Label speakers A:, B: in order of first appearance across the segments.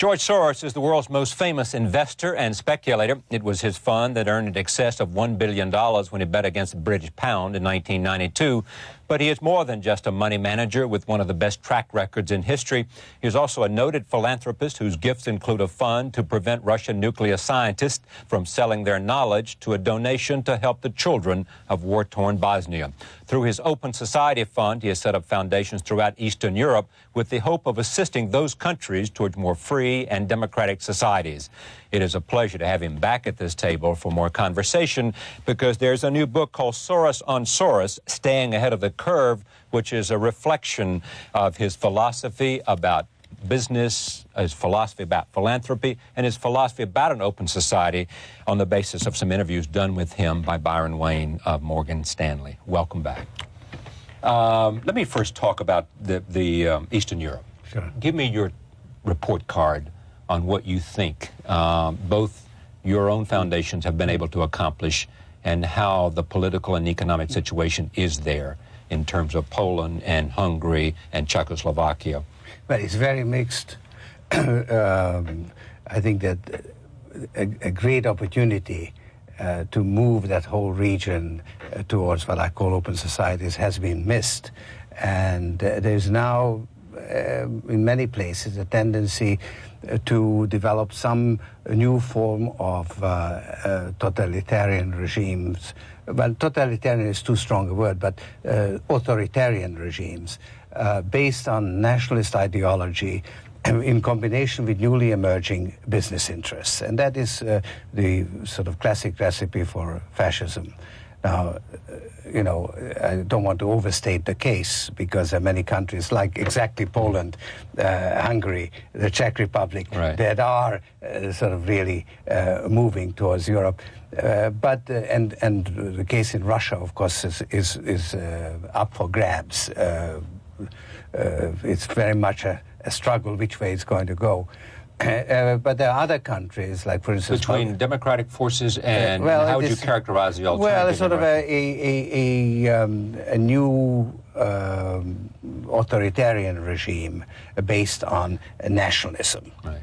A: George Soros is the world's most famous investor and speculator. It was his fund that earned in excess of $1 billion when he bet against the British pound in 1992. But he is more than just a money manager with one of the best track records in history. He is also a noted philanthropist whose gifts include a fund to prevent Russian nuclear scientists from selling their knowledge to a donation to help the children of war-torn Bosnia. Through his Open Society Fund, he has set up foundations throughout Eastern Europe with the hope of assisting those countries towards more free and democratic societies. It is a pleasure to have him back at this table for more conversation because there's a new book called Soros on Soros, Staying Ahead of the Curve, which is a reflection of his philosophy about business, his philosophy about philanthropy, and his philosophy about an open society on the basis of some interviews done with him by Byron Wayne of Morgan Stanley. Welcome back. Let me first talk about the Eastern Europe.
B: Sure.
A: Give me your report card on what you think both your own foundations have been able to accomplish and how the political and economic situation is there in terms of Poland and Hungary and Czechoslovakia.
B: Well, it's very mixed. I think that a great opportunity to move that whole region towards what I call open societies has been missed. And there's now, in many places, a tendency to develop some new form of totalitarian regimes. Well, totalitarian is too strong a word, but authoritarian regimes based on nationalist ideology in combination with newly emerging business interests. And that is the sort of classic recipe for fascism. Now, you know, I don't want to overstate the case because there are many countries like exactly Poland, Hungary, the Czech Republic,
A: right,
B: that are sort of really moving towards Europe. But the case in Russia, of course, is up for grabs. It's very much a struggle which way it's going to go. But there are other countries, like, for instance...
A: Between democratic forces and
B: well,
A: how would you characterize the alternative?
B: Well, it's sort of a new authoritarian regime based on nationalism.
A: Right.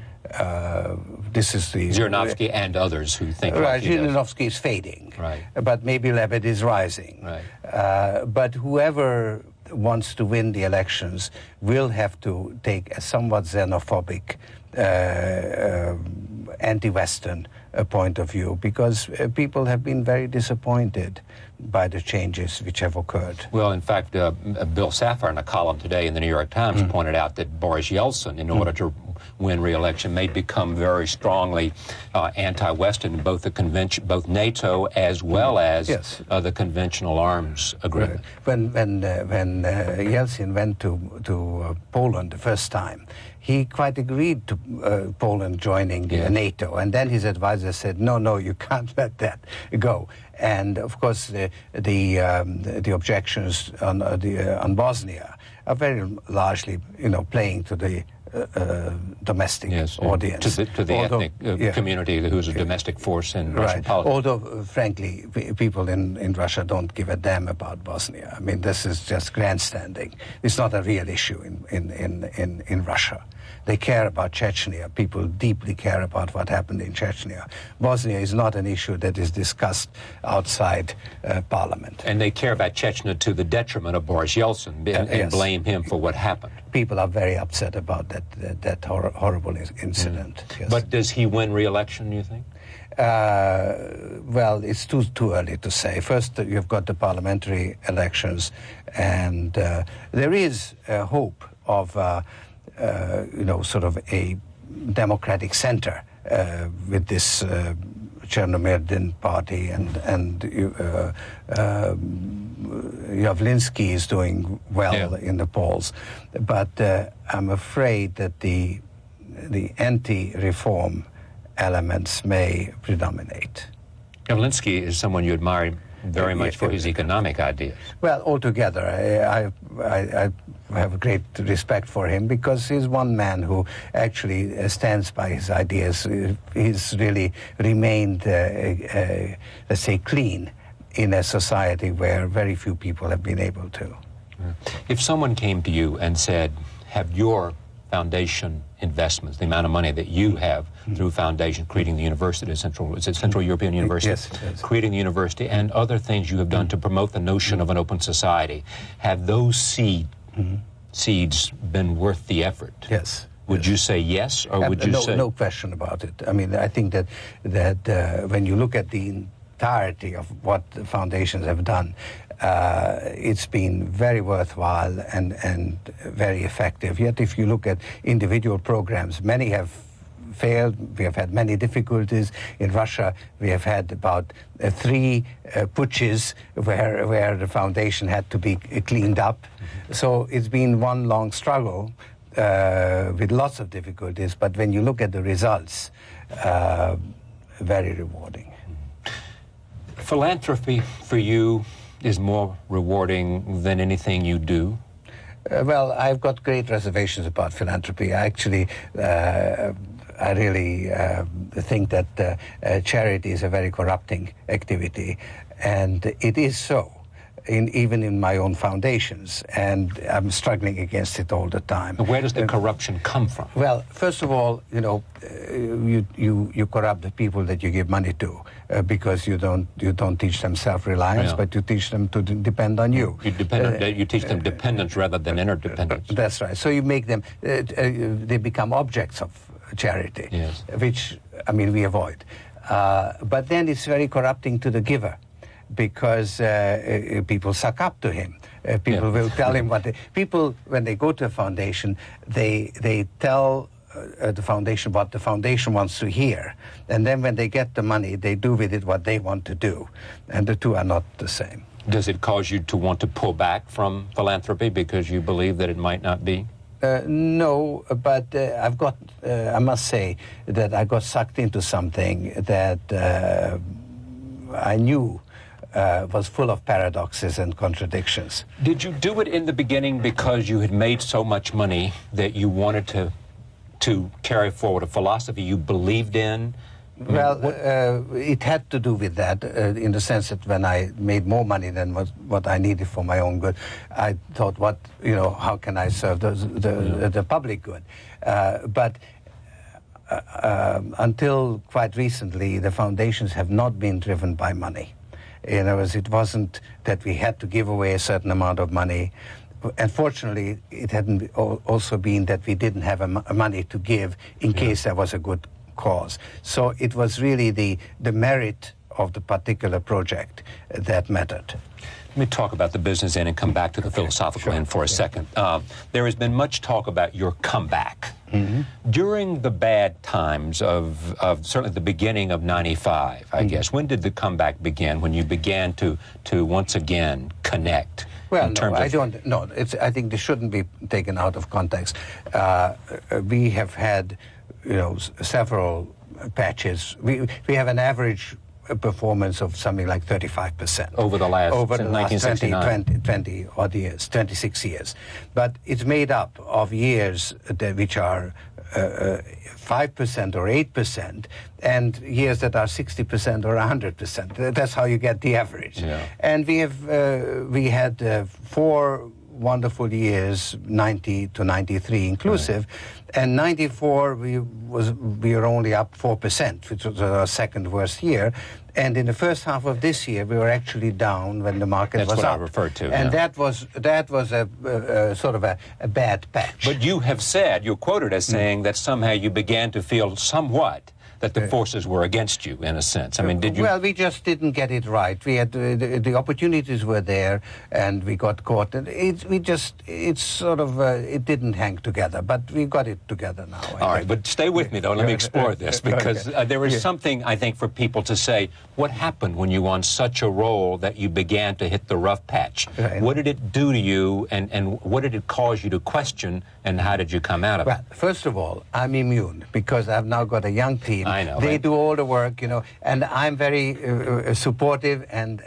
B: This is the...
A: Zhirinovsky and others who think
B: right,
A: like he does.
B: Zhirinovsky is fading.
A: Right.
B: But maybe Lebed is rising.
A: Right.
B: But whoever wants to win the elections will have to take a somewhat xenophobic, anti-Western point of view, because people have been very disappointed by the changes which have occurred.
A: Well, in fact, Bill Safar in a column today in the New York Times pointed out that Boris Yeltsin, in order to win re-election, may become very strongly anti-Western, both the convention, both NATO as well as the conventional arms agreement.
B: When Yeltsin went to Poland the first time, he quite agreed to Poland joining NATO, and then his advisor said, no, you can't let that go. And of course, the objections on Bosnia are very largely, playing to the domestic audience.
A: To the ethnic community who's a domestic force in Russian politics.
B: Although, frankly, people in Russia don't give a damn about Bosnia. I mean, this is just grandstanding. It's not a real issue in Russia. They care about Chechnya. People deeply care about what happened in Chechnya. Bosnia is not an issue that is discussed outside Parliament.
A: And they care about Chechnya to the detriment of Boris Yeltsin and blame him for what happened.
B: People are very upset about that horrible incident. Yes.
A: But does he win re-election, you think?
B: Well, it's too early to say. First, you've got the parliamentary elections, and there is a hope of sort of a democratic center with this Chernomyrdin party, and Yavlinsky is doing well in the polls. But I'm afraid that the anti-reform elements may predominate.
A: Yavlinsky is someone you admire very much for his economic ideas.
B: Well, altogether, I have a great respect for him because he's one man who actually stands by his ideas. He's really remained, let's say, clean in a society where very few people have been able to.
A: If someone came to you and said, have your foundation investments, the amount of money that you have through foundation, creating the university, Central European University,
B: Yes.
A: creating the university, and other things you have done to promote the notion of an open society, have those seeds been worth the effort?
B: Yes.
A: Would you say yes, or would you say...
B: No question about it. I mean, I think that when you look at the entirety of what the foundations have done, it's been very worthwhile and very effective. Yet if you look at individual programs, many have failed. We have had many difficulties. In Russia, we have had about 3 putsches where the foundation had to be cleaned up. So it's been one long struggle with lots of difficulties, but when you look at the results, very rewarding.
A: Philanthropy for you is more rewarding than anything you do?
B: Well, I've got great reservations about philanthropy. I really think that charity is a very corrupting activity, and it is so, even in my own foundations, and I'm struggling against it all the time.
A: Where does the corruption come from?
B: Well, first of all, you corrupt the people that you give money to because you don't teach them self-reliance, but you teach them to depend on you.
A: You teach them dependence rather than interdependence.
B: That's right. So you make them, they become objects of charity, which, I mean, we avoid. But then it's very corrupting to the giver, because people suck up to him. People will tell him people, when they go to a foundation, they tell the foundation what the foundation wants to hear. And then when they get the money, they do with it what they want to do. And the two are not the same.
A: Does it cause you to want to pull back from philanthropy because you believe that it might not be?
B: No, but I must say that I got sucked into something that I knew was full of paradoxes and contradictions.
A: Did you do it in the beginning because you had made so much money that you wanted to carry forward a philosophy you believed in?
B: Well, it had to do with that, in the sense that when I made more money than what I needed for my own good, I thought, how can I serve the public good? But until quite recently, the foundations have not been driven by money. In other words, it wasn't that we had to give away a certain amount of money. Unfortunately, it hadn't also been that we didn't have money to give in case there was a good cause. So it was really the merit of the particular project that mattered.
A: Let me talk about the business end and come back to the philosophical end for a second. There has been much talk about your comeback. During the bad times of certainly the beginning of '95, I guess, when did the comeback begin, when you began to once again connect?
B: Well, I think this shouldn't be taken out of context. We have had, several patches. We have an average performance of something like 35%
A: over the last
B: 20 odd years, 26 years. But it's made up of years which are 5% or 8%, and years that are 60% or 100%. That's how you get the average. And we had 4 wonderful years, 90 to 93 inclusive, and 94 we were only up 4%, which was our second worst year. And in the first half of this year, we were actually down when the market was up.
A: That's what I referred to.
B: And that was a sort of a bad patch.
A: But you have said, you're quoted as saying that somehow you began to feel somewhat that the forces were against you, in a sense. I mean, did you...
B: Well, we just didn't get it right. We had the opportunities were there, and we got caught. And it didn't hang together, but we got it together now.
A: All right, but stay with me, though. Let me explore this, because there is something, I think, for people to say, what happened when you were on such a roll that you began to hit the rough patch?
B: Right.
A: What did it do to you, and what did it cause you to question, and how did you come out of it?
B: Well, first of all, I'm immune, because I've now got a young team.
A: I know.
B: They do all the work, and I'm very supportive, and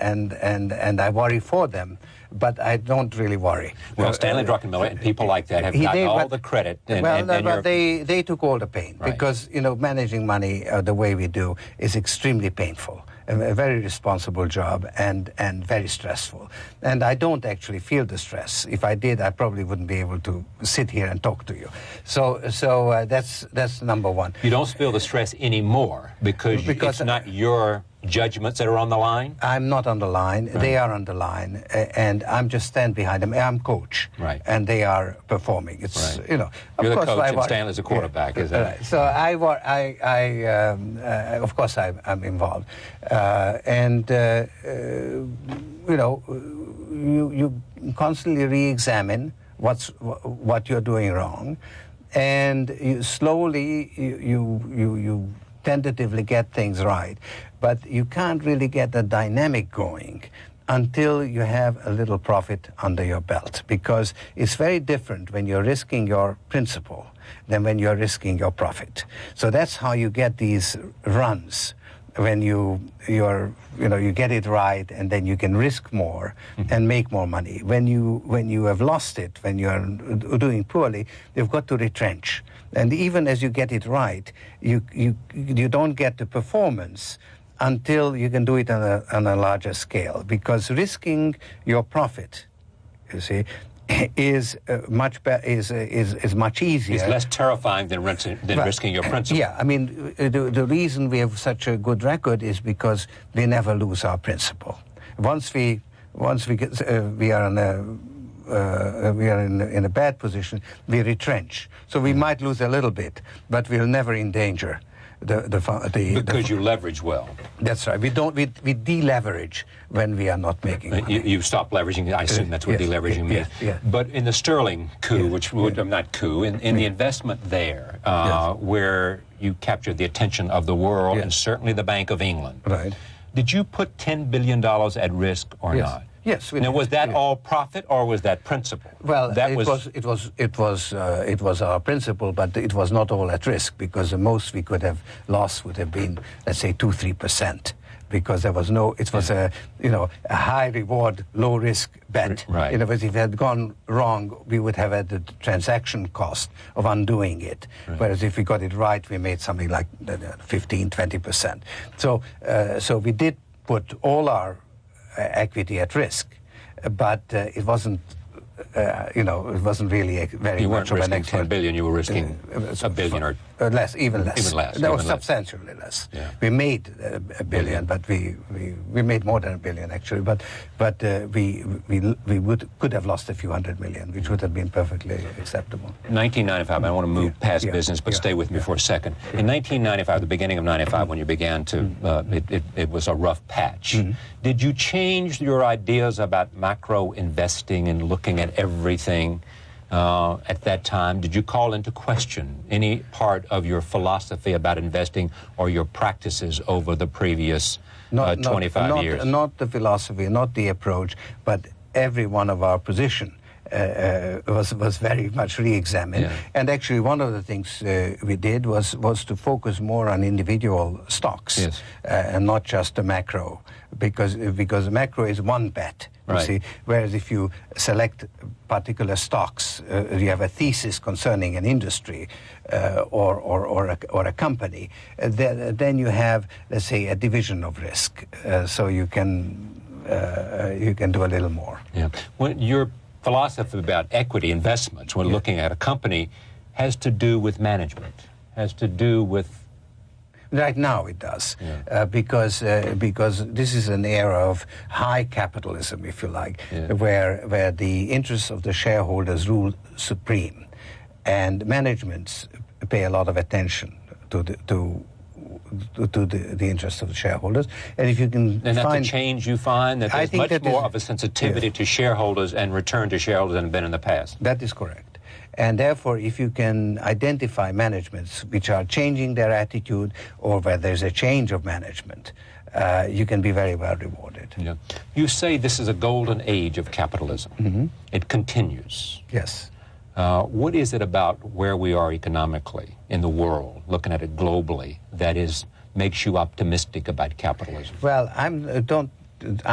B: I worry for them, but I don't really worry.
A: Well, Stanley Druckenmiller and people like that have gotten all the credit.
B: They took all the pain, because managing money the way we do is extremely painful. a very responsible job, and very stressful. And I don't actually feel the stress. If I did, I probably wouldn't be able to sit here and talk to you. So that's number one.
A: You don't feel the stress anymore because it's not your judgments that are on the line?
B: I'm not on the line. Right. They are on the line, and I'm just stand behind them. I'm coach,
A: right,
B: and they are performing. It's
A: right.
B: you know.
A: You're the coach, and Stanley's the quarterback. Is that
B: right? So of course I'm involved, you know, you constantly re-examine what you're doing wrong, and you slowly you tentatively get things right. But you can't really get the dynamic going until you have a little profit under your belt, because it's very different when you're risking your principal than when you're risking your profit. So that's how you get these runs, when you get it right, and then you can risk more and make more money. When you have lost it, when you are doing poorly, you've got to retrench. And even as you get it right, you don't get the performance until you can do it on a larger scale, because risking your profit, you see, is much easier.
A: It's less terrifying than risking your principal.
B: Yeah, I mean, the reason we have such a good record is because we never lose our principal. Once we are in a bad position, we retrench. So we might lose a little bit, but we'll never endanger
A: because you leverage well.
B: That's right. We deleverage when we are not making money.
A: You stop leveraging. I assume that's what deleveraging means.
B: Yeah.
A: But in the sterling coup, which would not coup, in the investment there, where you captured the attention of the world and certainly the Bank of England.
B: Right.
A: Did you put $10 billion at risk or not?
B: Yes.
A: Now, was that all profit or was that principal?
B: Well, it was our principal, but it was not all at risk, because the most we could have lost would have been, let's say, 2-3%, because there was no. It was a high reward, low risk bet.
A: Right.
B: But if it had gone wrong, we would have had the transaction cost of undoing it. Right. Whereas if we got it right, we made something like 15-20%. So we did put all our equity at risk, but it wasn't really very much of an
A: risking $10 billion. You were risking $1 billion or
B: less, even less.
A: Even less.
B: That was substantially less. Yeah. We made $1 billion, but we made more than $1 billion actually. But we could have lost a few $100 million, which would have been perfectly acceptable.
A: 1995. I want to move past business, but stay with me for a second. In 1995, the beginning of '95, when you began to, it was a rough patch. Did you change your ideas about macro investing and looking at everything at that time? Did you call into question any part of your philosophy about investing or your practices over the previous 25 years?
B: Not the philosophy, not the approach, but every one of our position was very much re-examined. Yeah. And actually one of the things we did was to focus more on individual stocks, and not just the macro, because the macro is one bet. You see, whereas if you select particular stocks, you have a thesis concerning an industry or a company, then you have, let's say, a division of risk, so you can do a little more.
A: Yeah. When your philosophy about equity investments when looking at a company has to do with management, has to do with.
B: Right now it does, because this is an era of high capitalism, if you like, where the interests of the shareholders rule supreme, and managements pay a lot of attention to the interests of the shareholders. And if you can
A: and that's a change you find, that there's much more of a sensitivity to shareholders and return to shareholders than been in the past.
B: That is correct. And therefore, if you can identify managements which are changing their attitude, or where there's a change of management, you can be very well rewarded.
A: Yeah. You say this is a golden age of capitalism. It continues.
B: Yes.
A: What is it about where we are economically in the world, looking at it globally, that makes you optimistic about capitalism?
B: Well, don't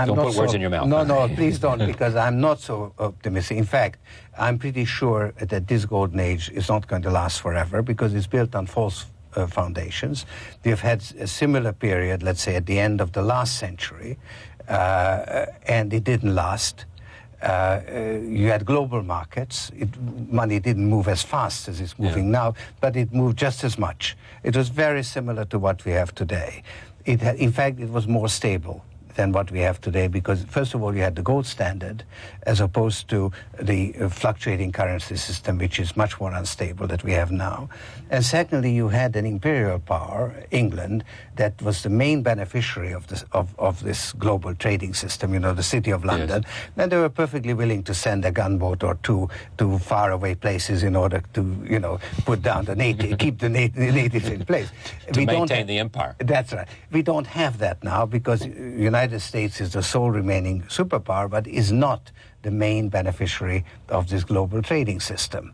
A: put words in your mouth.
B: No, please don't, because I'm not so optimistic. In fact, I'm pretty sure that this golden age is not going to last forever, because it's built on false foundations. We've had a similar period, let's say, at the end of the last century, and it didn't last. You had global markets. Money didn't move as fast as it's moving now, but it moved just as much. It was very similar to what we have today. In fact, it was more stable than what we have today because, first of all, you had the gold standard as opposed to the fluctuating currency system, which is much more unstable that we have now. And secondly, you had an imperial power, England, that was the main beneficiary of this global trading system, you know, the City of London. Yes. And they were perfectly willing to send a gunboat or two to faraway places in order to, you know, put down the native, keep the natives in place.
A: To maintain the empire.
B: That's right. We don't have that now because United States is the sole remaining superpower, but is not the main beneficiary of this global trading system.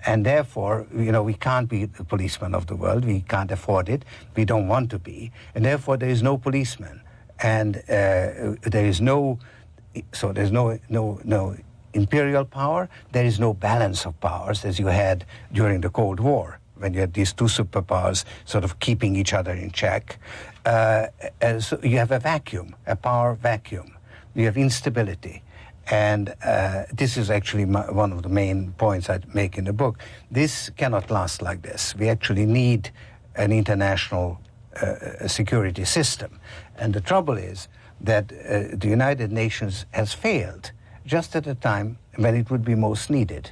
B: And therefore, you know, we can't be the policeman of the world. We can't afford it. We don't want to be. And therefore, there is no policeman. And there is no imperial power. There is no balance of powers as you had during the Cold War, when you had these two superpowers sort of keeping each other in check. So you have a vacuum, a power vacuum. You have instability. And this is actually one of the main points I make in the book. This cannot last like this. We actually need an international security system. And the trouble is that the United Nations has failed just at a time when it would be most needed.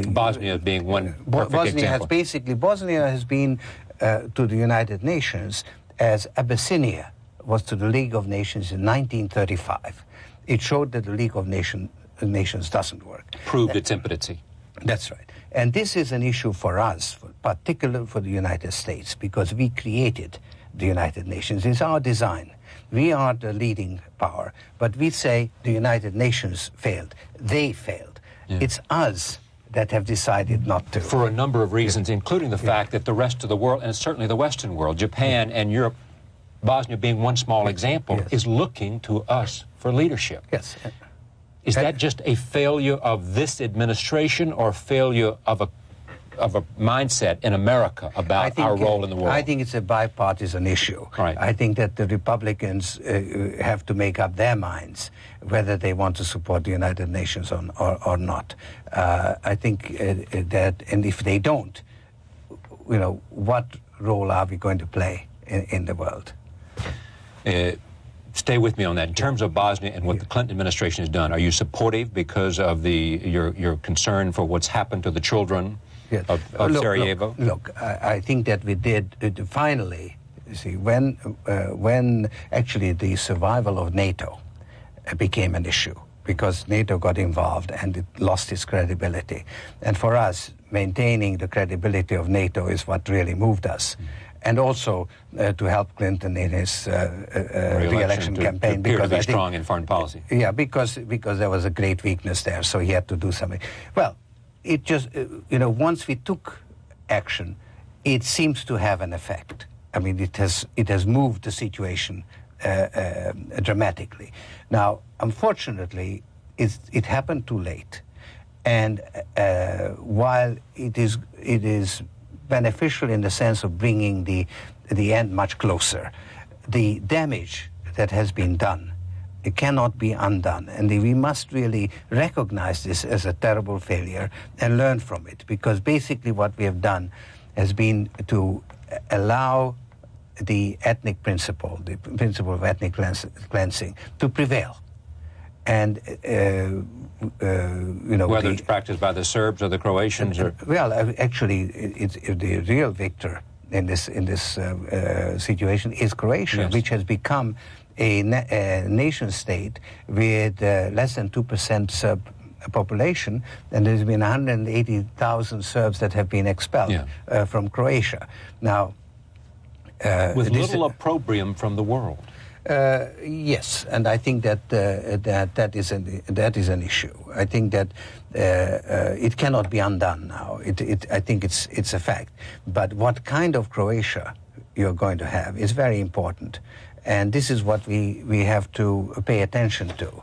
A: Bosnia being one perfect example.
B: Bosnia has been to the United Nations as Abyssinia was to the League of Nations in 1935. It showed that the League of Nations doesn't work.
A: Proved its impotency.
B: That's right. And this is an issue for us, particularly for the United States, because we created the United Nations. It's our design. We are the leading power. But we say the United Nations failed. They failed. Yeah. It's us that have decided not to.
A: For a number of reasons, including the fact that the rest of the world, and certainly the Western world, Japan and Europe, Bosnia being one small example, is looking to us for leadership.
B: Yes.
A: Is that just a failure of this administration or failure of a mindset in America about our role in the world?
B: I think it's a bipartisan issue.
A: Right.
B: I think that the Republicans have to make up their minds whether they want to support the United Nations or not. I think that, and if they don't, you know, what role are we going to play in the world?
A: Stay with me on that. In terms of Bosnia and what the Clinton administration has done, are you supportive because of your concern for what's happened to the children of Sarajevo?
B: Look, I think that we did finally. You see, when actually the survival of NATO became an issue because NATO got involved and it lost its credibility, and for us, maintaining the credibility of NATO is what really moved us. And also to help Clinton in his re-election campaign,
A: because I think strong in foreign policy.
B: Yeah, because there was a great weakness there, so he had to do something. Well, it just once we took action, it seems to have an effect. I mean, it has moved the situation dramatically. Now, unfortunately, it happened too late, and while it is beneficial in the sense of bringing the end much closer, the damage that has been done, it cannot be undone, and we must really recognize this as a terrible failure and learn from it, because basically what we have done has been to allow the ethnic principle, the principle of ethnic cleansing, to prevail. And
A: whether it's practiced by the Serbs or the Croatians, or
B: well, actually, it's the real victor in this situation is Croatia, which has become a nation state with less than 2% Serb population, and there's been 180,000 Serbs that have been expelled from Croatia. Now,
A: with little opprobrium from the world.
B: Yes, and I think that is an issue. I think that it cannot be undone now. I think it's a fact. But what kind of Croatia you're going to have is very important. And this is what we have to pay attention to.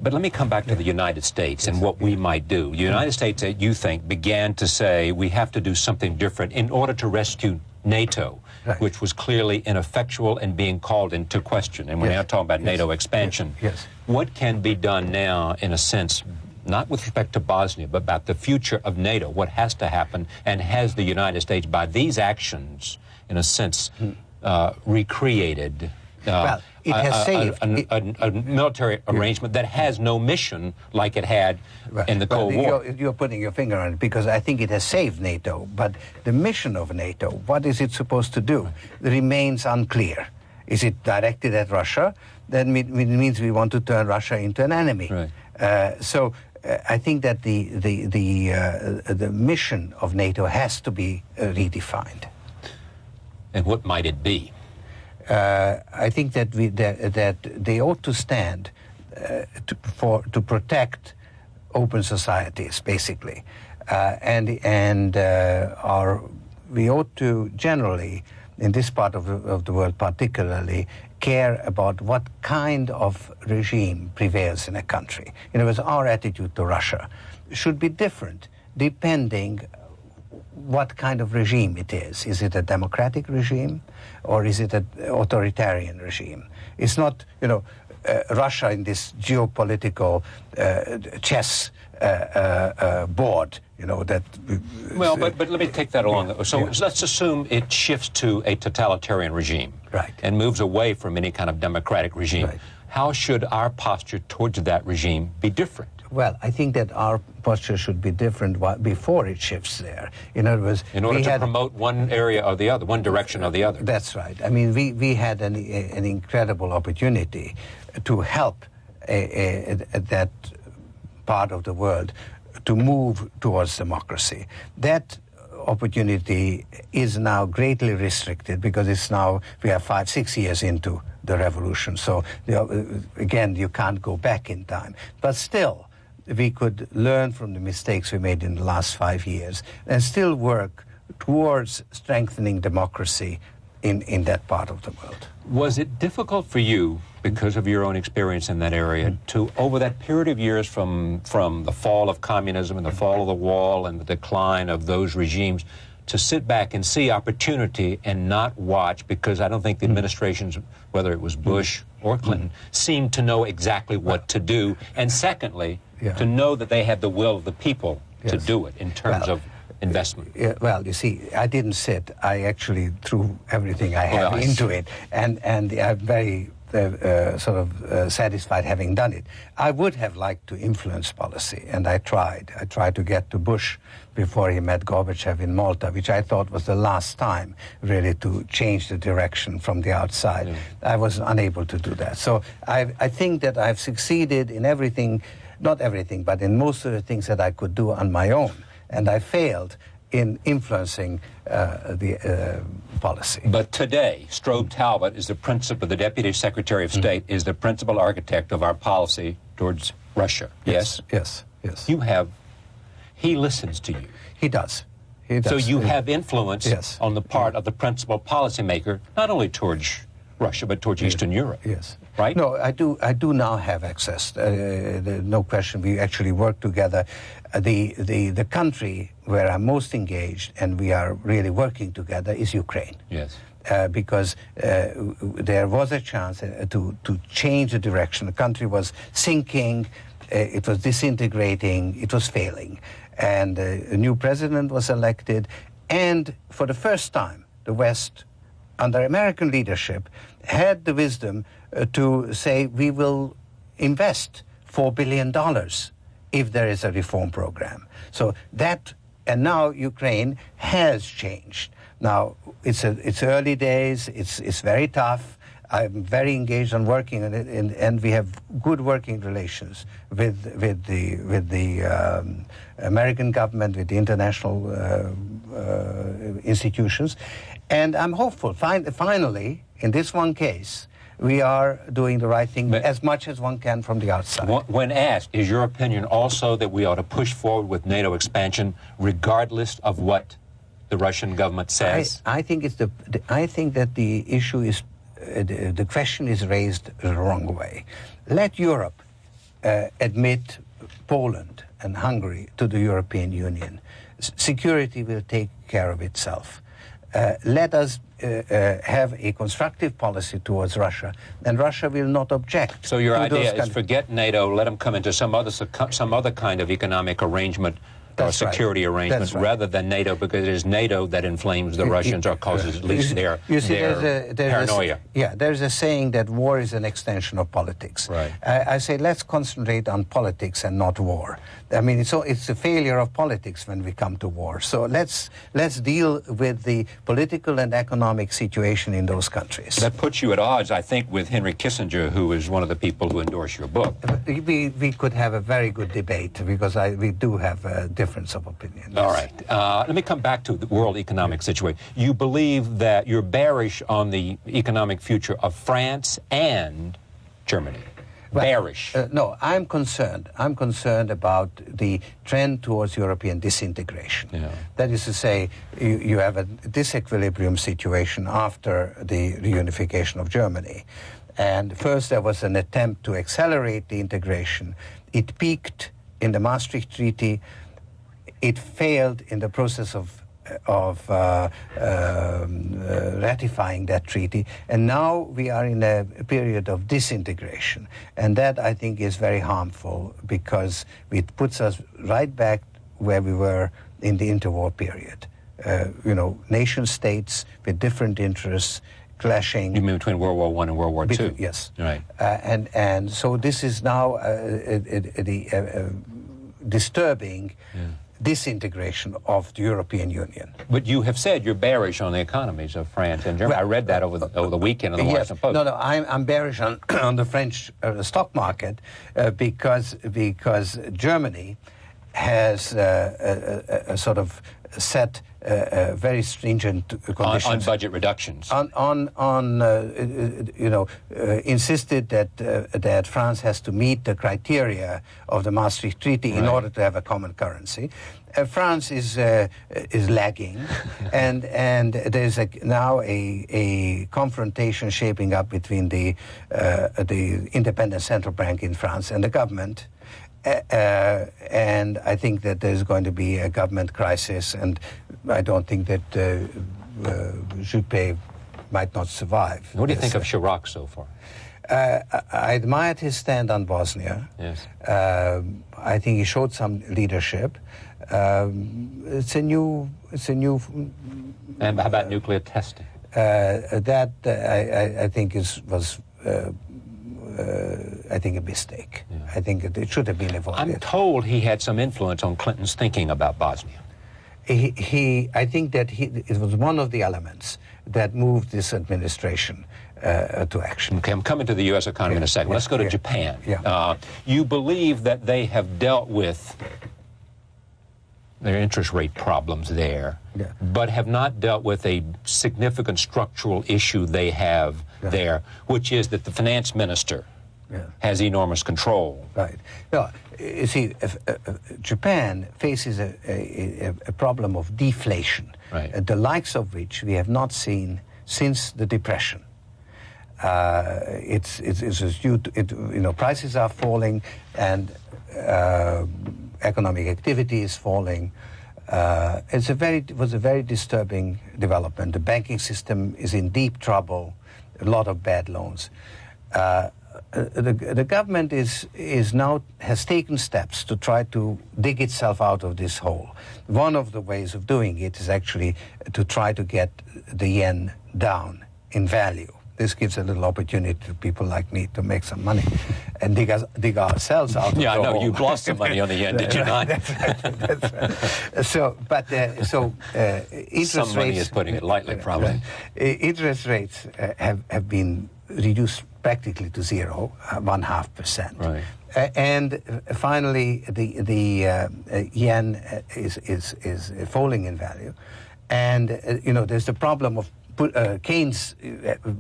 A: But let me come back to the United States and what we might do. The United States, you think, began to say we have to do something different in order to rescue NATO,
B: right,
A: which was clearly ineffectual and being called into question. And we're now talking about NATO expansion.
B: Yes.
A: What can be done now, in a sense, not with respect to Bosnia, but about the future of NATO? What has to happen? And has the United States, by these actions, in a sense, recreated
B: well, it has saved
A: a military arrangement that has no mission like it had in the Cold War?
B: You're putting your finger on it, because I think it has saved NATO, but the mission of NATO, what is it supposed to do, remains unclear. Is it directed at Russia? Then it means we want to turn Russia into an enemy. Right. So I think that the mission of NATO has to be redefined.
A: And what might it be?
B: I think that that they ought to stand to protect open societies, basically, we ought to generally, in this part of the world particularly, care about what kind of regime prevails in a country. In other words, our attitude to Russia should be different depending what kind of regime it is. Is it a democratic regime, or is it an authoritarian regime? It's not, Russia in this geopolitical chess board, that...
A: Well, but let me take that along. So let's assume it shifts to a totalitarian regime,
B: right,
A: and moves away from any kind of democratic regime. Right. How should our posture towards that regime be different?
B: Well, I think that our posture should be different before it shifts there. In other words,
A: in order to promote one area or the other, one direction or the other.
B: That's right. I mean, we had an incredible opportunity to help that part of the world to move towards democracy. That opportunity is now greatly restricted, because we are 5-6 years into the revolution. So again, you can't go back in time. But still, we could learn from the mistakes we made in the last 5 years and still work towards strengthening democracy in that part of the world.
A: Was it difficult for you, because of your own experience in that area, to, over that period of years from the fall of communism and the fall of the wall and the decline of those regimes, to sit back and see opportunity and not watch, because I don't think the administrations, whether it was Bush or Clinton, seemed to know exactly what to do, and secondly, to know that they had the will of the people to do it in terms of investment?
B: Well, you see, I didn't sit. I actually threw everything I had into it, and I'm very satisfied having done it. I would have liked to influence policy, and I tried. I tried to get to Bush before he met Gorbachev in Malta, which I thought was the last time, really, to change the direction from the outside. Yeah. I was unable to do that. So I think that I've succeeded in everything, not everything, but in most of the things that I could do on my own. And I failed in influencing the policy.
A: But today, Strobe Talbot is the Deputy Secretary of State, is the principal architect of our policy towards Russia. Yes?
B: Yes.
A: He listens to you.
B: He does.
A: So you have influence on the part of the principal policymaker, not only towards Russia, but towards Eastern Europe.
B: Yes.
A: Right?
B: No, I do now have access. No question. We actually work together. The country where I'm most engaged and we are really working together is Ukraine.
A: Yes.
B: Because there was a chance to change the direction. The country was sinking, it was disintegrating, it was failing. And a new president was elected, and for the first time, the West, under American leadership, had the wisdom to say, we will invest $4 billion if there is a reform program. So that, and now Ukraine has changed. Now, it's early days, it's very tough. I'm very engaged on working on it, and we have good working relations with the American government, with the international institutions. And I'm hopeful. Finally, in this one case, we are doing the right thing as much as one can from the outside.
A: When asked, is your opinion also that we ought to push forward with NATO expansion regardless of what the Russian government says?
B: I think I think that the issue is the question is raised the wrong way. Let Europe admit Poland and Hungary to the European Union. Security will take care of itself. Let us have a constructive policy towards Russia, and Russia will not object.
A: So your idea is forget NATO, let them come into some other kind of economic arrangement or security arrangement rather than NATO, because it is NATO that inflames the Russians or causes at least their paranoia.
B: There's a saying that war is an extension of politics.
A: Right.
B: I say let's concentrate on politics and not war. I mean, it's a failure of politics when we come to war. So let's deal with the political and economic situation in those countries.
A: That puts you at odds, I think, with Henry Kissinger, who is one of the people who endorse your book.
B: We could have a very good debate, because we do have a difference of opinion.
A: All right. Let me come back to the world economic situation. You believe that you're bearish on the economic future of France and Germany. Bearish.
B: No, I'm concerned. I'm concerned about the trend towards European disintegration.
A: Yeah.
B: That is to say, you have a disequilibrium situation after the reunification of Germany. And first there was an attempt to accelerate the integration. It peaked in the Maastricht Treaty. It failed in the process of ratifying that treaty, and now we are in a period of disintegration, and that I think is very harmful, because it puts us right back where we were in the interwar period. Nation states with different interests clashing.
A: You mean between World War I and World War II?
B: Yes.
A: Right.
B: And so this is now disturbing. Disintegration of the European Union.
A: But you have said you're bearish on the economies of France and Germany. I read that over the weekend in the Washington Post.
B: No, I'm bearish on the French stock market because Germany has a sort of set very stringent conditions
A: on budget reductions.
B: Insisted that France has to meet the criteria of the Maastricht Treaty in order to have a common currency. France is lagging, and there's now a confrontation shaping up between the independent central bank in France and the government. And I think that there's going to be a government crisis, and I don't think that Juppé might not survive.
A: What do you think of Chirac so far?
B: I admired his stand on Bosnia.
A: Yes.
B: I think he showed some leadership. It's a new.
A: And how about nuclear testing?
B: That I think was a mistake.
A: Yeah.
B: I think it should have been avoided.
A: I'm told he had some influence on Clinton's thinking about Bosnia.
B: I think that it was one of the elements that moved this administration to action.
A: Okay, I'm coming to the U.S. economy in a second. Let's go to Japan.
B: Yeah.
A: You believe that they have dealt with their interest rate problems there, but have not dealt with a significant structural issue they have there, which is that the finance minister has enormous control.
B: Right. No, you see, Japan faces a problem of deflation, the likes of which we have not seen since the Depression. Prices are falling, and economic activity is falling. It was a very disturbing development. The banking system is in deep trouble, a lot of bad loans. The government has taken steps to try to dig itself out of this hole. One of the ways of doing it is actually to try to get the yen down in value. This gives a little opportunity to people like me to make some money and dig ourselves out of the hole.
A: Yeah, I know. You lost some money on the yen, did you not?
B: That's right. So interest
A: some money
B: rates,
A: is putting it lightly, probably.
B: Interest rates have been reduced practically to 0.5%.
A: Right.
B: And finally, the yen is falling in value, and there's the problem of Keynes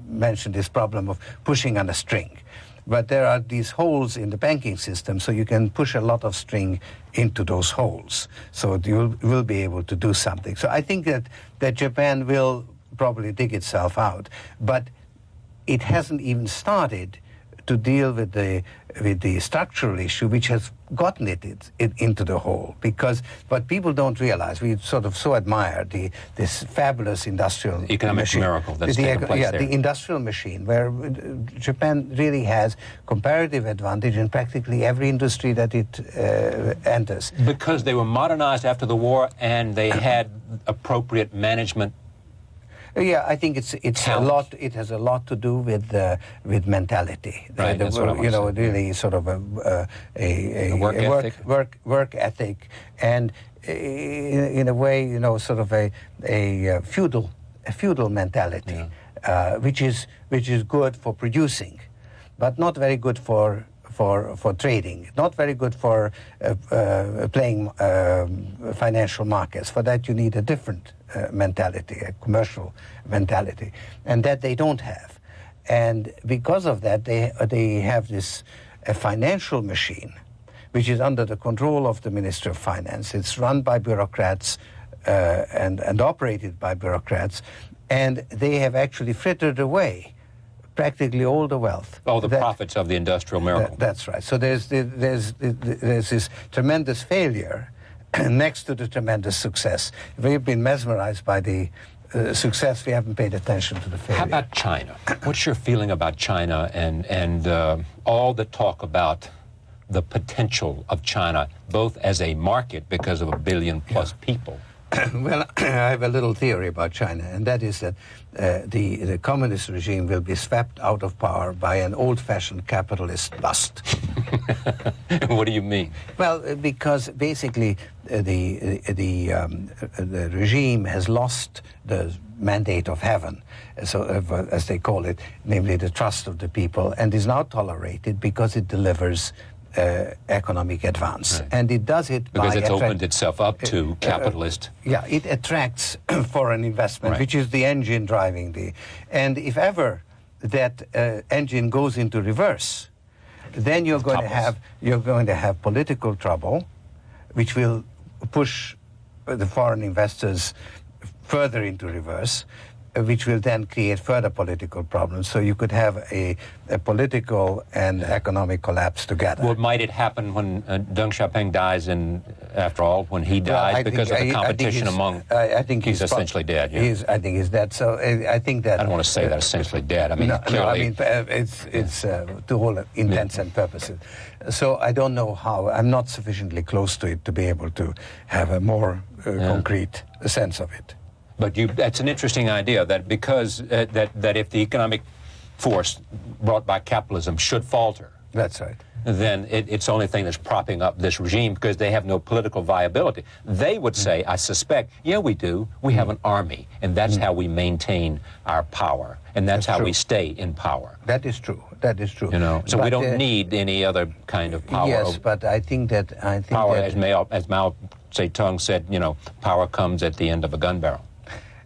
B: mentioned this problem of pushing on a string, but there are these holes in the banking system, so you can push a lot of string into those holes, so you will be able to do something. So I think that Japan will probably dig itself out, but it hasn't even started to deal with the structural issue which has gotten it into the hole. Because what people don't realize, we sort of so admire this fabulous industrial
A: economic
B: machine.
A: miracle that's taken place there.
B: The industrial machine, where Japan really has comparative advantage in practically every industry that it enters.
A: Because they were modernized after the war and they had appropriate management.
B: Yeah, I think it's a lot. It has a lot to do with mentality.
A: Right, that's what I want
B: you know,
A: to say.
B: really sort of a work ethic, and in a way, you know, sort of a feudal mentality, which is good for producing, but not very good for trading, not very good for playing financial markets. For that, you need a different mentality, a commercial mentality, and that they don't have. And because of that, they have this financial machine, which is under the control of the Minister of Finance. It's run by bureaucrats and operated by bureaucrats, and they have actually frittered away practically all the wealth.
A: All the profits of the industrial miracle.
B: That's right. So there's this tremendous failure next to the tremendous success. We've been mesmerized by the success. We haven't paid attention to the failure.
A: How about China? What's your feeling about China and all the talk about the potential of China, both as a market because of 1 billion plus people?
B: Well, I have a little theory about China, and that is that the communist regime will be swept out of power by an old-fashioned capitalist bust.
A: What do you mean?
B: Well, because basically the regime has lost the mandate of heaven, so as they call it, namely the trust of the people, and is now tolerated because it delivers economic advance. Right. And it does it
A: because it's opened itself up to capitalist.
B: Yeah, it attracts foreign investment, which is the engine driving the. And if ever that engine goes into reverse, then you're going to have political trouble, which will push the foreign investors further into reverse, which will then create further political problems. So you could have a political and economic collapse together.
A: Well, might it happen when Deng Xiaoping dies, after all, when he dies, because of the competition among...
B: I think
A: he's essentially dead. Yeah?
B: I think he's dead. So I think that...
A: I don't want to say that essentially dead. I mean, clearly...
B: No, I mean, it's to all intents and purposes. So I don't know how. I'm not sufficiently close to it to be able to have a more concrete sense of it.
A: But that's an interesting idea, that because that if the economic force brought by capitalism should falter,
B: that's right,
A: then it's the only thing that's propping up this regime, because they have no political viability. They would say, I suspect, yeah, we do. We have an army, and that's how we maintain our power, and that's how we stay in power.
B: That is true. That is true.
A: You know, so we don't need any other kind of power.
B: Yes, but I think that
A: power, as Mao Zedong said, you know, power comes at the end of a gun barrel.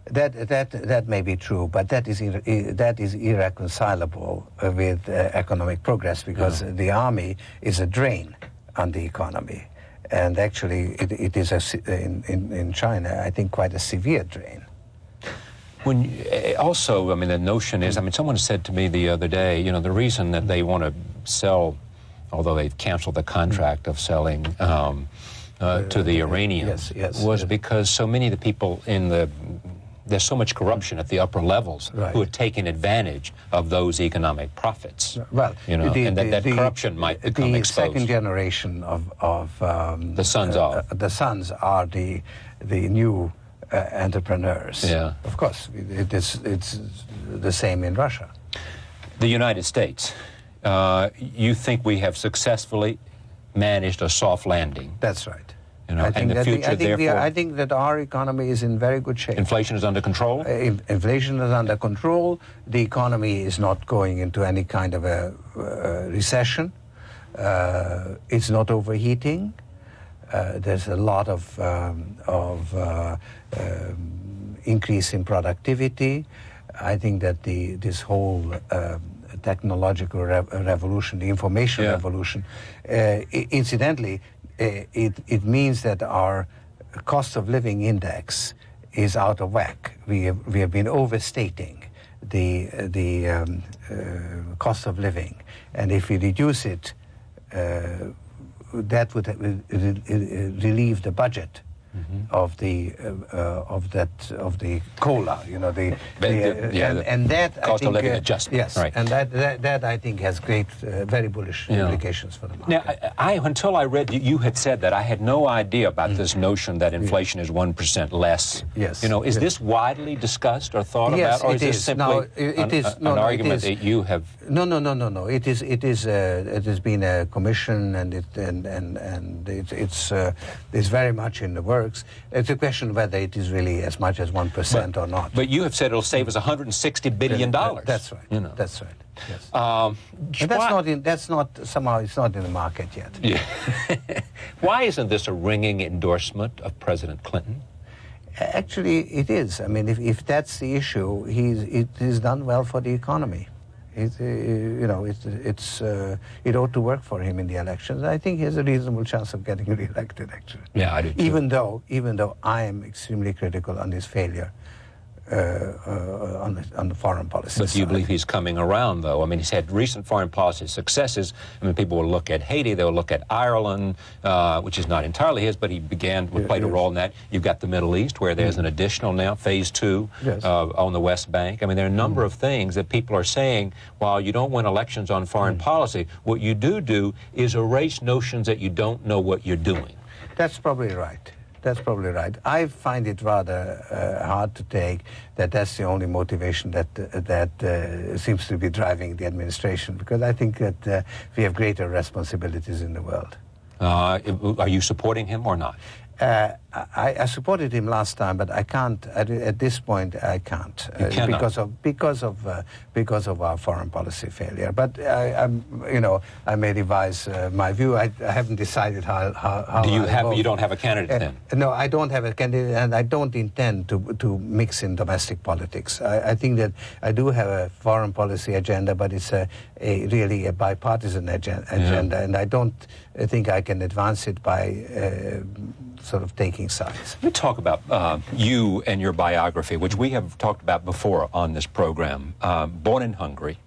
B: That may be true, but that is irreconcilable with economic progress, because the army is a drain on the economy, and actually it is in China, I think, quite a severe drain.
A: Also, I mean, the notion is, I mean, someone said to me the other day, you know, the reason that they want to sell, although they've canceled the contract of selling to the Iranians, was because so many of the people there's so much corruption at the upper levels who are taking advantage of those economic profits.
B: Well,
A: you know, and that corruption might become exposed.
B: The second generation of
A: the sons
B: are the new entrepreneurs.
A: Yeah,
B: of course, it's the same in Russia.
A: The United States. You think we have successfully managed a soft landing?
B: That's right.
A: You know,
B: I think that our economy is in very good shape.
A: Inflation is under control?
B: Inflation is under control. The economy is not going into any kind of a recession. It's not overheating. There's a lot of increase in productivity. I think that this whole technological revolution, the information revolution, incidentally, it means that our cost of living index is out of whack. We have been overstating cost of living, and if we reduce it, that would relieve the budget of the COLA, you know, and that
A: cost
B: I think,
A: of living adjustment.
B: Yes,
A: right.
B: and that I think has great, very bullish implications for the market.
A: Now, until I read you had said that, I had no idea about this notion that inflation is 1% less.
B: Yes.
A: You know, is this widely discussed or thought
B: Yes,
A: about, or is
B: it
A: this
B: is.
A: simply an argument that you have?
B: No. It has been a commission, and it's very much in the works. It's a question whether it is really as much as 1% or not.
A: But you have said it'll save us $160 billion.
B: That's right.
A: You know.
B: That's right. Yes.
A: And
B: that's not somehow it's not in the market yet.
A: Yeah. Why isn't this a ringing endorsement of President Clinton?
B: Actually, it is. I mean, if that's the issue, it is done well for the economy. It ought to work for him in the elections. I think he has a reasonable chance of getting re-elected, actually.
A: Yeah, I do too.
B: Even though I am extremely critical on his failure on the foreign policy
A: But do you
B: side.
A: believe he's coming around, though? I mean, he's had recent foreign policy successes. I mean, people will look at Haiti, they'll look at Ireland, which is not entirely his, but he played a role in that. You've got the Middle East, where there's an additional now, phase 2, on the West Bank. I mean, there are a number of things that people are saying, while you don't win elections on foreign policy, what you do is erase notions that you don't know what you're doing.
B: That's probably right. That's probably right. I find it rather hard to take that that's the only motivation that seems to be driving the administration, because I think that we have greater responsibilities in the world.
A: Are you supporting him or not?
B: I supported him last time, but I can't at this point. I can't because of our foreign policy failure. But I may revise my view. I haven't decided how.
A: Do you
B: I'll
A: have?
B: vote.
A: You don't have a candidate then?
B: No, I don't have a candidate, and I don't intend to mix in domestic politics. I think that I do have a foreign policy agenda, but it's really a bipartisan agenda, and I don't think I can advance it by sort of taking sides.
A: Let me talk about you and your biography, which we have talked about before on this program. Born in Hungary.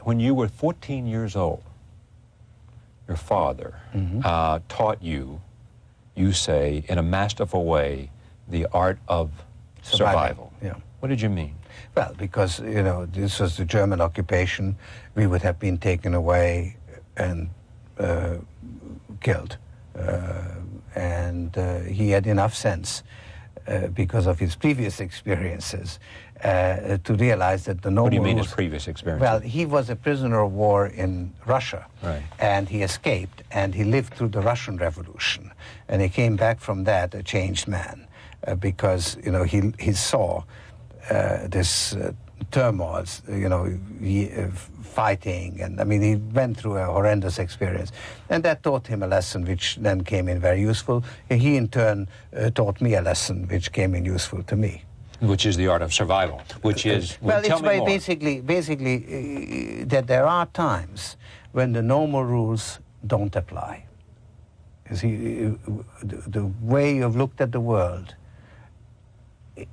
A: When you were 14 years old, your father taught you, you say, in a masterful way, the art of survival.
B: Yeah.
A: What did you mean?
B: Well, because, this was the German occupation. We would have been taken away and killed. And he had enough sense, because of his previous experiences, to realize that the normal
A: What do you mean
B: rules,
A: his previous experience?
B: Well, he was a prisoner of war in Russia,
A: right.
B: And he escaped, and he lived through the Russian Revolution, and he came back from that a changed man, because he saw this turmoil, fighting, and I mean he went through a horrendous experience, and that taught him a lesson which then came in very useful. And he in turn taught me a lesson which came in useful to me.
A: Which is the art of survival, which is...
B: Well,
A: tell
B: it's
A: me more.
B: basically that there are times when the normal rules don't apply. You see, the way you've looked at the world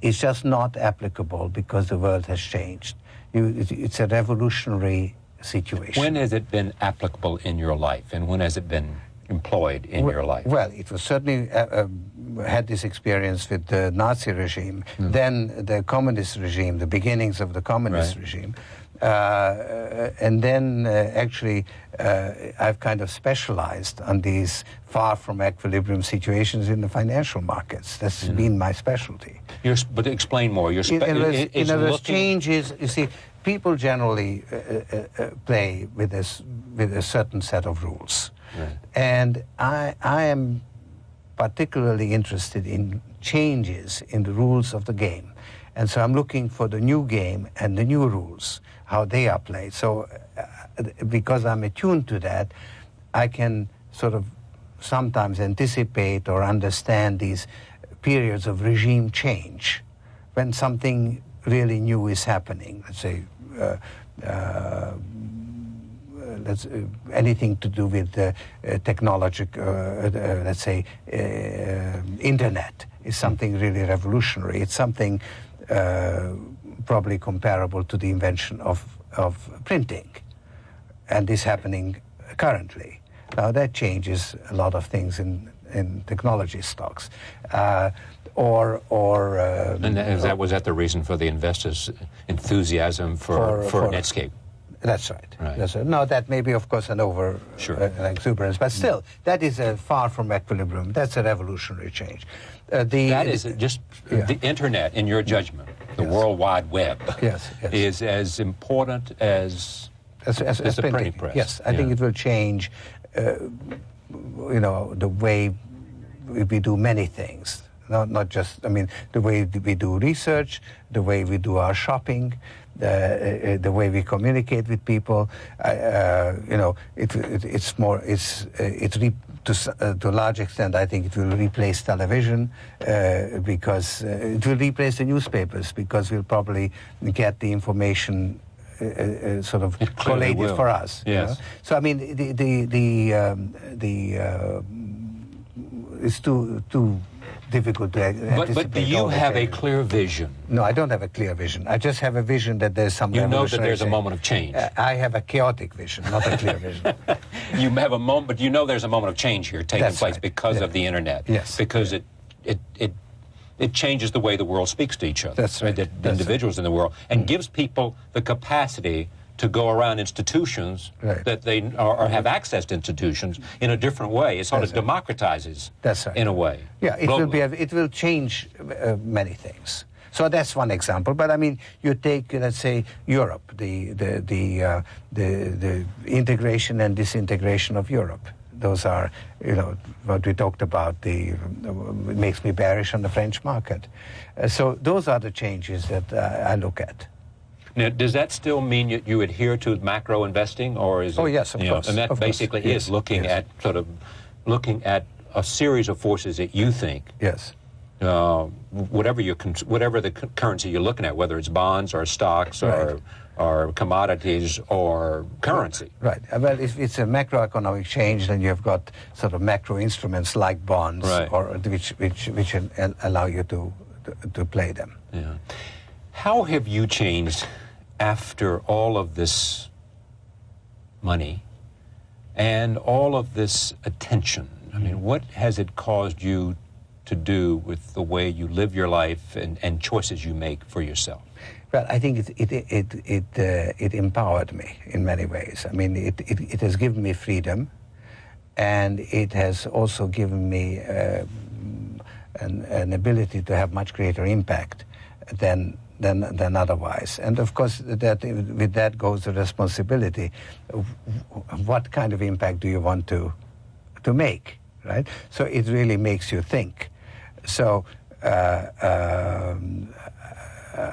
B: is just not applicable because the world has changed. It's a revolutionary situation.
A: When has it been applicable in your life, and when has it been employed in your life?
B: Well, it was certainly had this experience with the Nazi regime, then the communist regime, the beginnings of the communist regime, and then actually I've kind of specialized on these far from equilibrium situations in the financial markets. That's been my specialty.
A: But explain more.
B: In other words, changes, you see, people generally play with a certain set of rules.
A: Right.
B: And I am particularly interested in changes in the rules of the game. And so I'm looking for the new game and the new rules, how they are played. So because I'm attuned to that, I can sort of sometimes anticipate or understand these periods of regime change when something really new is happening. Let's say anything to do with technology, let's say internet is something really revolutionary. It's something probably comparable to the invention of printing, and this happening currently. Now that changes a lot of things in technology stocks.
A: And was that the reason for the investors' enthusiasm for Netscape?
B: That's right. That's right. No, that may be, of course, an exuberance, but still, that is far from equilibrium. That's a revolutionary change.
A: That is just the internet, in your judgment, the World Wide Web, is as important as the printing press.
B: Yes, I think it will change, the way we do many things. Not just, the way we do research, the way we do our shopping, the way we communicate with people. To a large extent, I think it will replace television because it will replace the newspapers, because we'll probably get the information sort of collated for us.
A: Yes.
B: So it's too difficult to anticipate.
A: But do you have a clear vision?
B: No, I don't have a clear vision. I just have a vision that there's some.
A: You know that there's a moment of change.
B: I have a chaotic vision, not a clear vision.
A: You have a moment, but you know there's a moment of change here taking place because of the internet.
B: Yes.
A: Because it changes the way the world speaks to each other.
B: That's right.
A: The individuals in the world, and gives people the capacity to go around institutions that they have access to institutions in a different way. It sort of democratizes in a way.
B: Yeah, it will change many things. So that's one example. But you take, let's say, Europe, the integration and disintegration of Europe. Those are, what we talked about. It makes me bearish on the French market. So those are the changes that I look at.
A: Now, does that still mean you adhere to macro investing, or is it?
B: Oh yes, of course.
A: And that basically is looking at a series of forces that you think.
B: Yes.
A: Whatever the currency you're looking at, whether it's bonds or stocks or commodities or currency.
B: Right. Well, if it's a macroeconomic change, then you've got sort of macro instruments like bonds, or which allow you to play them.
A: Yeah. How have you changed after all of this money and all of this attention? What has it caused you to do with the way you live your life and choices you make for yourself?
B: Well, I think it empowered me in many ways. It has given me freedom, and it has also given me an ability to have much greater impact than otherwise. And of course, with that goes the responsibility of what kind of impact do you want to make, right? So it really makes you think. So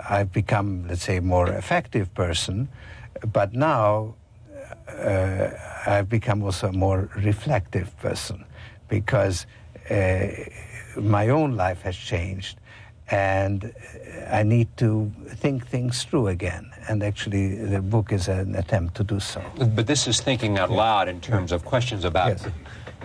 B: I've become, let's say, a more effective person, but now I've become also a more reflective person, because my own life has changed, and I need to think things through again. And actually, the book is an attempt to do so.
A: But this is thinking out loud in terms of questions about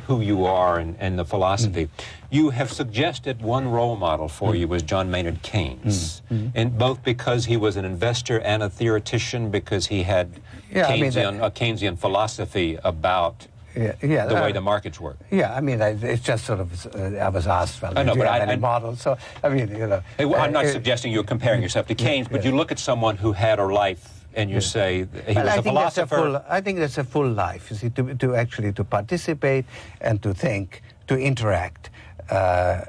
A: who you are and the philosophy. You have suggested one role model for you was John Maynard Keynes, and both because he was an investor and a theoretician, because he had a Keynesian philosophy about the way the markets work.
B: Yeah, it's just sort of, I was asked, well, do you have any models? So,
A: I'm not suggesting you're comparing yourself to Keynes, but you look at someone who had a life and you say he was a philosopher.
B: I think that's a full life, you see, to actually to participate and to think, to interact. For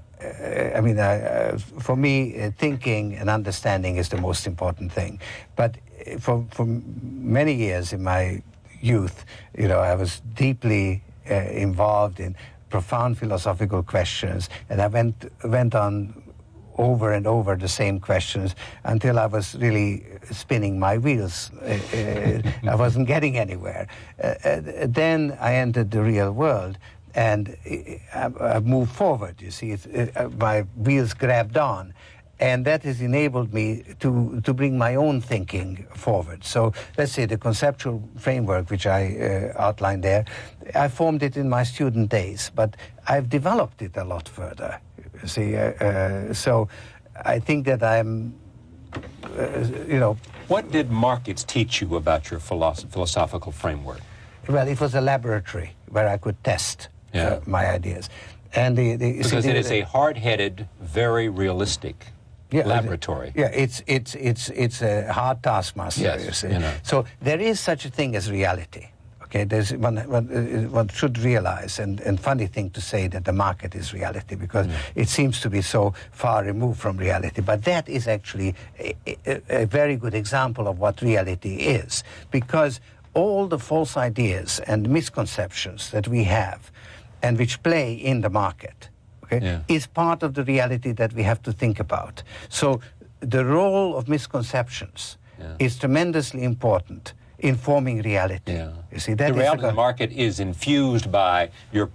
B: me, thinking and understanding is the most important thing. But for many years in my youth, I was deeply involved in profound philosophical questions, and I went on over and over the same questions until I was really spinning my wheels. I wasn't getting anywhere. Then I entered the real world, and I moved forward, you see. My wheels grabbed on. And that has enabled me to bring my own thinking forward. So let's say the conceptual framework, which I outlined there, I formed it in my student days, but I've developed it a lot further. You see, so I think that I'm
A: What did markets teach you about your philosophical framework?
B: Well, it was a laboratory where I could test my ideas. And
A: because it is a hard-headed, very realistic laboratory.
B: Yeah, it's a hard taskmaster.
A: Yes,
B: So there is such a thing as reality. Okay, there's one should realize, and funny thing to say that the market is reality, because it seems to be so far removed from reality. But that is actually a very good example of what reality is, because all the false ideas and misconceptions that we have and which play in the market, is part of the reality that we have to think about. So the role of misconceptions is tremendously important in forming reality. You see, that
A: the reality of the market is infused by your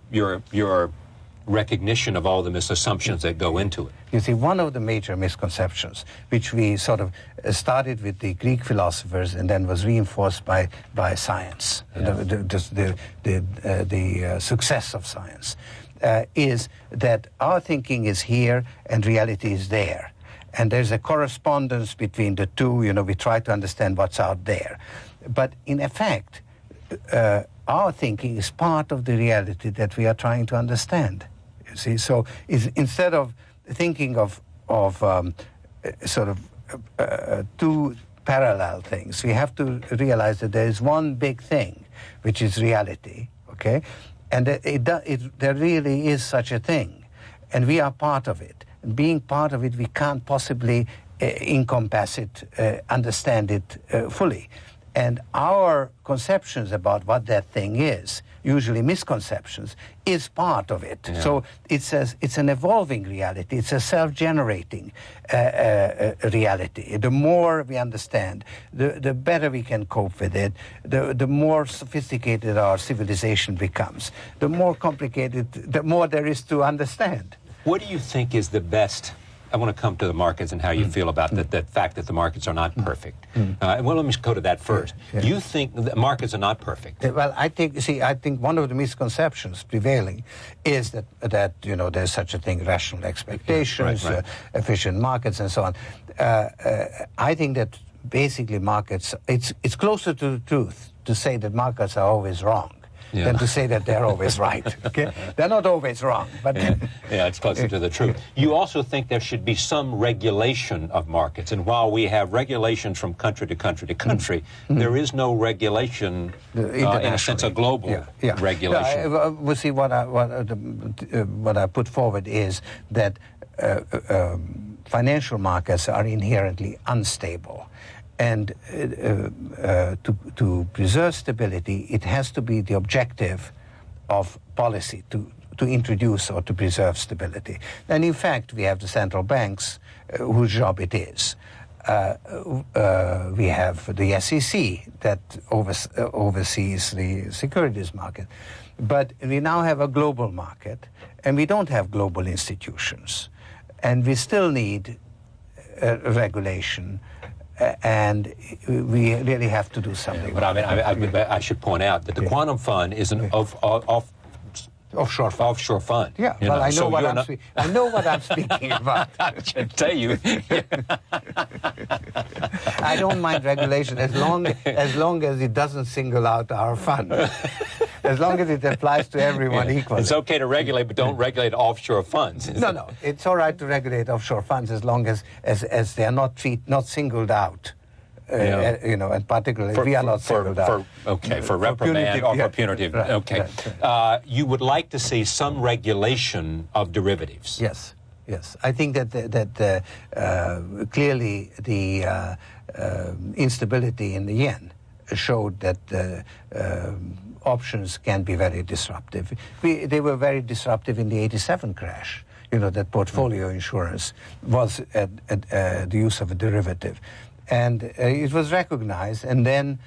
A: recognition of all the misassumptions that go into it.
B: You see, one of the major misconceptions, which we sort of started with the Greek philosophers and then was reinforced by science, the success of science, is that our thinking is here and reality is there. And there's a correspondence between the two. We try to understand what's out there. But in effect, our thinking is part of the reality that we are trying to understand. You see, so instead of thinking of two parallel things, we have to realize that there is one big thing, which is reality. Okay, and there really is such a thing, and we are part of it. And being part of it, we can't possibly encompass it, understand it fully. And our conceptions about what that thing is, usually misconceptions, is part of it. So it's an evolving reality. It's a self-generating reality. The more we understand, the better we can cope with it, the more sophisticated our civilization becomes. The more complicated, the more there is to understand.
A: What do you think is the best? I want to come to the markets and how you feel about the fact that the markets are not perfect. Well, let me go to that first. Do you think the markets are not perfect?
B: Well, I think one of the misconceptions prevailing is that there's such a thing, rational expectations, efficient markets, and so on. I think that basically markets, it's closer to the truth to say that markets are always wrong than to say that they're always right. Okay, they're not always wrong, but
A: it's closer to the truth. You also think there should be some regulation of markets, and while we have regulations from country to country to country, there is no regulation in a sense of global regulation.
B: Well, see, what I put forward is that financial markets are inherently unstable. And to preserve stability, it has to be the objective of policy to introduce or to preserve stability. And in fact, we have the central banks whose job it is. We have the SEC that oversees the securities market. But we now have a global market, and we don't have global institutions. And we still need regulation. And we really have to do something.
A: But I should point out that the quantum fund is an offshore fund.
B: Yeah, well, I know what I'm speaking about.
A: I should tell you.
B: I don't mind regulation as long as it doesn't single out our fund. As long as it applies to everyone equally.
A: It's okay to regulate, but don't regulate offshore funds.
B: No. It's all right to regulate offshore funds as long as they are not singled out. And particularly we are not singled out.
A: For reprimand or for punitive. Right. You would like to see some regulation of derivatives.
B: Yes. I think that clearly the instability in the yen showed that options can be very disruptive. They were very disruptive in the '87 crash. That portfolio insurance was the use of a derivative. And it was recognized, and then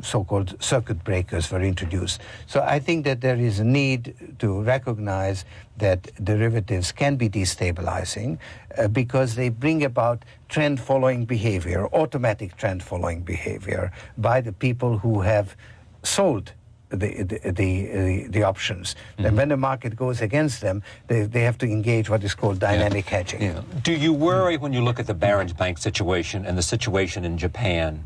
B: so-called circuit breakers were introduced. So I think that there is a need to recognize that derivatives can be destabilizing because they bring about trend-following behavior, automatic trend-following behavior by the people who have sold the options. And when the market goes against them, they have to engage what is called dynamic hedging.
A: Yeah. Do you worry when you look at the Barron's Bank situation and the situation in Japan,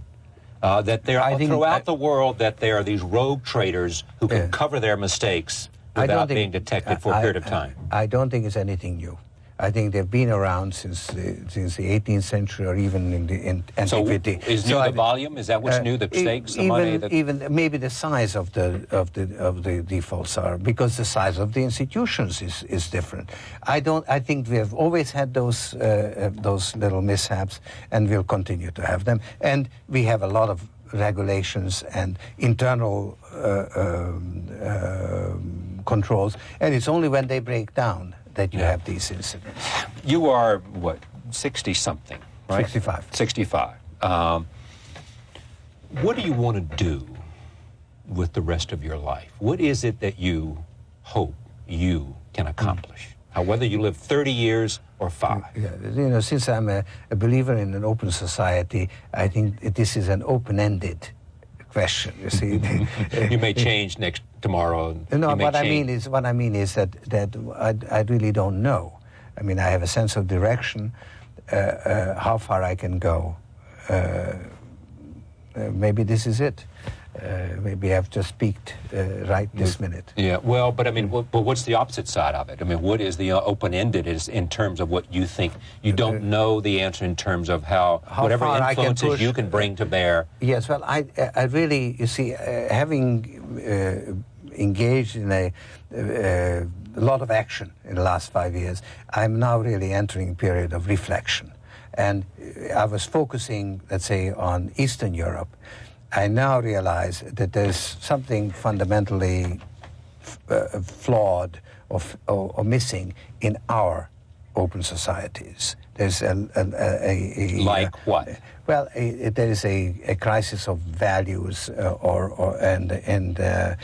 A: that there are throughout the world that there are these rogue traders who can cover their mistakes without being detected for a period of time?
B: I don't think it's anything new. I think they've been around since the 18th century or even in antiquity.
A: So is new the volume? Is that what's new? The stakes, the money?
B: Even maybe the size of the defaults are, because the size of the institutions is different. I think we have always had those little mishaps, and we'll continue to have them. And we have a lot of regulations and internal controls, and it's only when they break down that you have these incidents.
A: You are, what, 60-something, right?
B: 65.
A: 65. What do you want to do with the rest of your life? What is it that you hope you can accomplish? Whether you live 30 years or 5.
B: Yeah, since I'm a believer in an open society, I think this is an open-ended question. You see,
A: you may change tomorrow.
B: No, what I mean is that I really don't know. I mean, I have a sense of direction, how far I can go. Maybe this is it. Maybe I've just peaked right this minute.
A: Yeah, well, but I mean, but what's the opposite side of it? I mean, what is the open-ended is in terms of what you think? You don't know the answer in terms of how whatever influences you can bring to bear.
B: Yes, well, I really, you see, having engaged in a lot of action in the last 5 years, I'm now really entering a period of reflection. And I was focusing, let's say, on Eastern Europe. I now realize that there's something fundamentally flawed or missing in our open societies. There's
A: like what?
B: Well, there is a crisis of values and a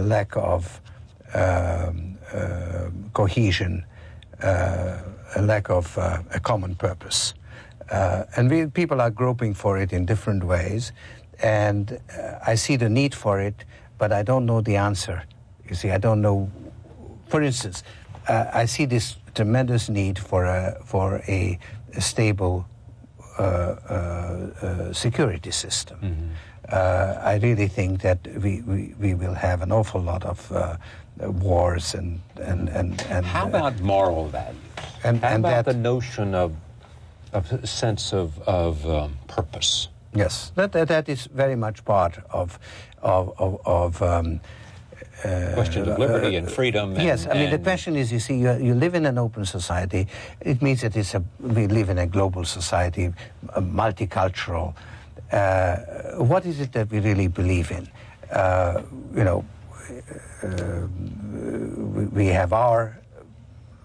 B: lack of cohesion, a lack of a common purpose. And people are groping for it in different ways. And I see the need for it, but I don't know the answer. You see, I don't know. For instance, I see this tremendous need for a stable security system. I really think that we will have an awful lot of wars and
A: how about moral values? How about the notion of a sense of purpose?
B: Yes, that is very much part of
A: questions of liberty and freedom.
B: Yes, I mean the question is, you see, you live in an open society. It means that we live in a global society, multicultural. What is it that we really believe in? We have our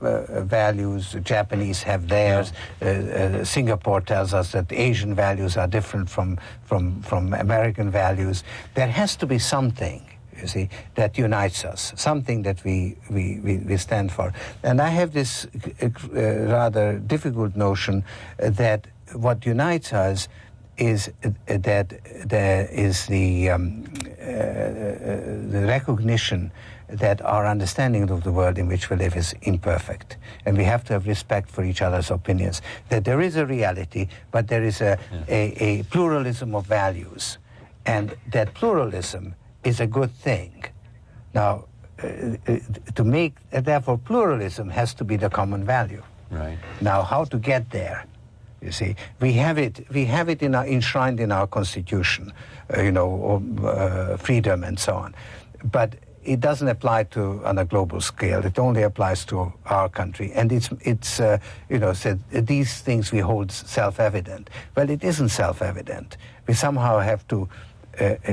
B: values, the Japanese have theirs. Singapore tells us that Asian values are different from American values. There has to be something, you see, that unites us, something that we stand for. And I have this rather difficult notion that what unites us is that there is the recognition that our understanding of the world in which we live is imperfect. And we have to have respect for each other's opinions. That there is a reality, but there is a pluralism of values. And that pluralism is a good thing. Now, therefore, pluralism has to be the common value.
A: Right.
B: Now, how to get there? You see, we have it enshrined in our Constitution, freedom and so on. But it doesn't apply on a global scale. It only applies to our country. And it's said these things we hold self-evident. Well, it isn't self-evident. We somehow have to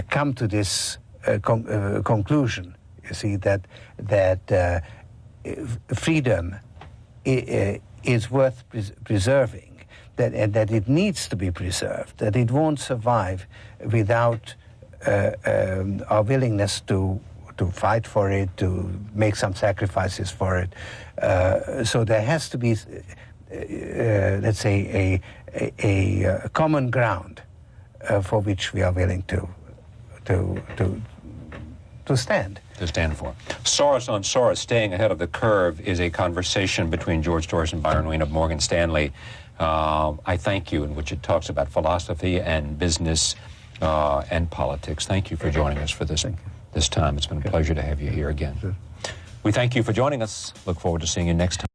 B: come to this conclusion. You see that freedom is worth preserving. That it needs to be preserved, that it won't survive without our willingness to fight for it, to make some sacrifices for it. So there has to be, let's say, a common ground for which we are willing to stand.
A: To stand for. Soros on Soros, Staying Ahead of the Curve, is a conversation between George Soros and Byron Wien of Morgan Stanley. I thank you, in which it talks about philosophy and business and politics. Thank you for joining us for this time. It's been a pleasure to have you here again. We thank you for joining us. Look forward to seeing you next time.